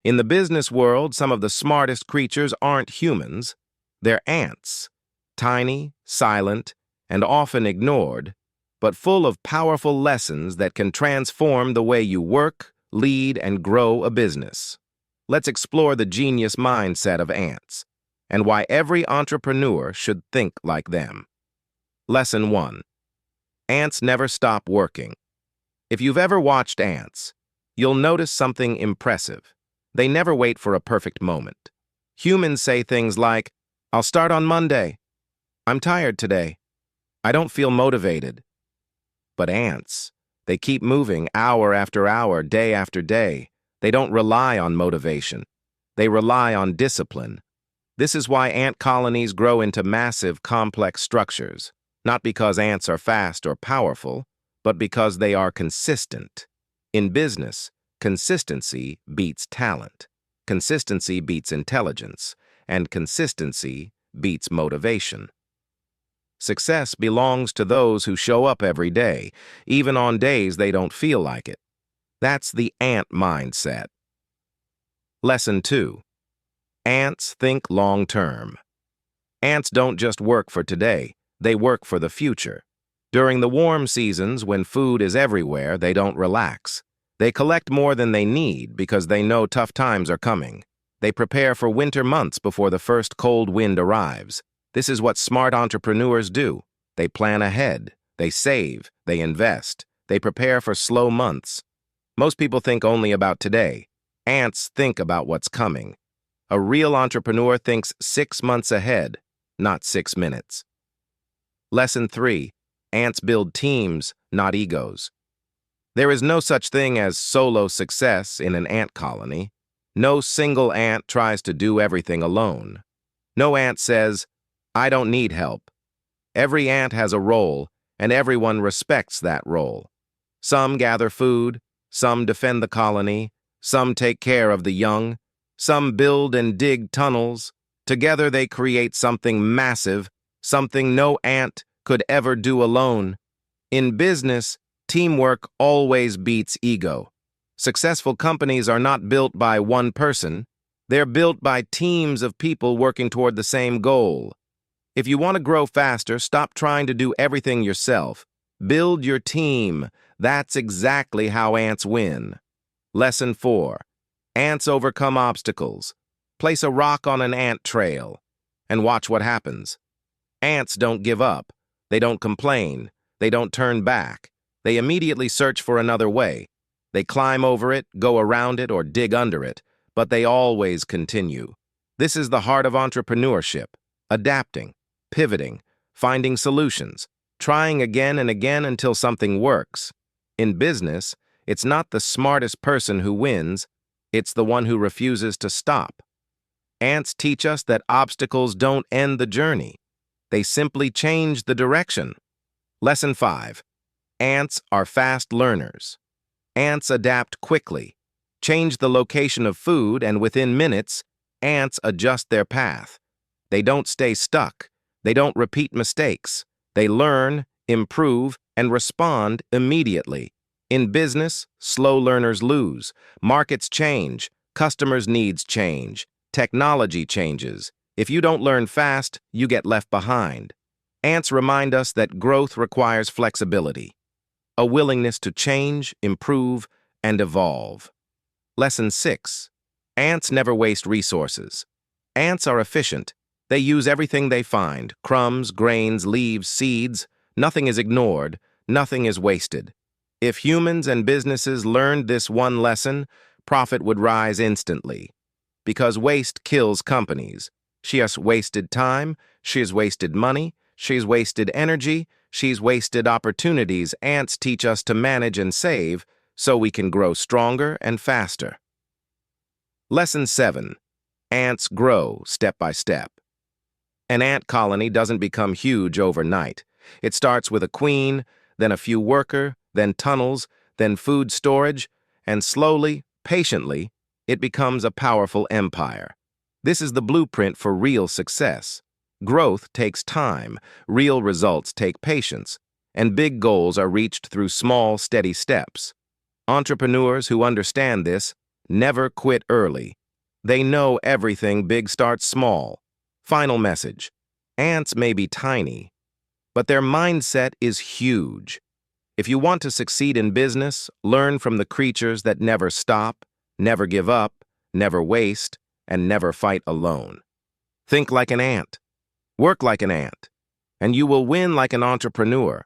In the business world, some of the smartest creatures aren't humans. They're ants, tiny, silent, and often ignored, but full of powerful lessons that can transform the way you work, lead, and grow a business. Let's explore the genius mindset of ants and why every entrepreneur should think like them. Lesson 1. Ants never stop working. If you've ever watched ants, you'll notice something impressive. They never wait for a perfect moment. Humans say things like, "I'll start on Monday. I'm tired today. I don't feel motivated." But ants, they keep moving hour after hour, day after day. They don't rely on motivation. They rely on discipline. This is why ant colonies grow into massive, complex structures, not because ants are fast or powerful, but because they are consistent. In business, consistency beats talent, consistency beats intelligence, and consistency beats motivation. Success belongs to those who show up every day, even on days they don't feel like it. That's the ant mindset. Lesson 2. Ants think long-term. Ants don't just work for today, they work for the future. During the warm seasons, when food is everywhere, they don't relax. They collect more than they need because they know tough times are coming. They prepare for winter months before the first cold wind arrives. This is what smart entrepreneurs do. They plan ahead, they save, they invest, they prepare for slow months. Most people think only about today. Ants think about what's coming. A real entrepreneur thinks 6 months ahead, not 6 minutes. Lesson 3. Ants build teams, not egos. There is no such thing as solo success in an ant colony. No single ant tries to do everything alone. No ant says, "I don't need help." Every ant has a role, and everyone respects that role. Some gather food, some defend the colony, some take care of the young, some build and dig tunnels. Together they create something massive, something no ant could ever do alone. In business, teamwork always beats ego. Successful companies are not built by one person. They're built by teams of people working toward the same goal. If you want to grow faster, stop trying to do everything yourself. Build your team. That's exactly how ants win. Lesson 4. Ants overcome obstacles. Place a rock on an ant trail and watch what happens. Ants don't give up. They don't complain. They don't turn back. They immediately search for another way. They climb over it, go around it, or dig under it, but they always continue. This is the heart of entrepreneurship: adapting, pivoting, finding solutions, trying again and again until something works. In business, it's not the smartest person who wins, it's the one who refuses to stop. Ants teach us that obstacles don't end the journey. They simply change the direction. Lesson 5. Ants are fast learners. Ants adapt quickly. Change the location of food, and within minutes, ants adjust their path. They don't stay stuck. They don't repeat mistakes. They learn, improve, and respond immediately. In business, slow learners lose. Markets change. Customers' needs change. Technology changes. If you don't learn fast, you get left behind. Ants remind us that growth requires flexibility, a willingness to change, improve, and evolve. Lesson 6. Ants never waste resources. Ants are efficient. They use everything they find: crumbs, grains, leaves, seeds. Nothing is ignored. Nothing is wasted. If humans and businesses learned this one lesson, profit would rise instantly. Because waste kills companies. She has wasted time, she has wasted money, she's wasted energy, she's wasted opportunities. Ants teach us to manage and save so we can grow stronger and faster. Lesson 7. Ants grow step by step. An ant colony doesn't become huge overnight. It starts with a queen, then a few workers, then tunnels, then food storage, and slowly, patiently, it becomes a powerful empire. This is the blueprint for real success. Growth takes time, real results take patience, and big goals are reached through small, steady steps. Entrepreneurs who understand this Never quit early. They know everything big starts small. Final message. Ants may be tiny, but their mindset is huge. If you want to succeed in business, learn from the creatures that never stop, never give up, never waste, and never fight alone. Think like an ant. Work like an ant. And you will win like an entrepreneur.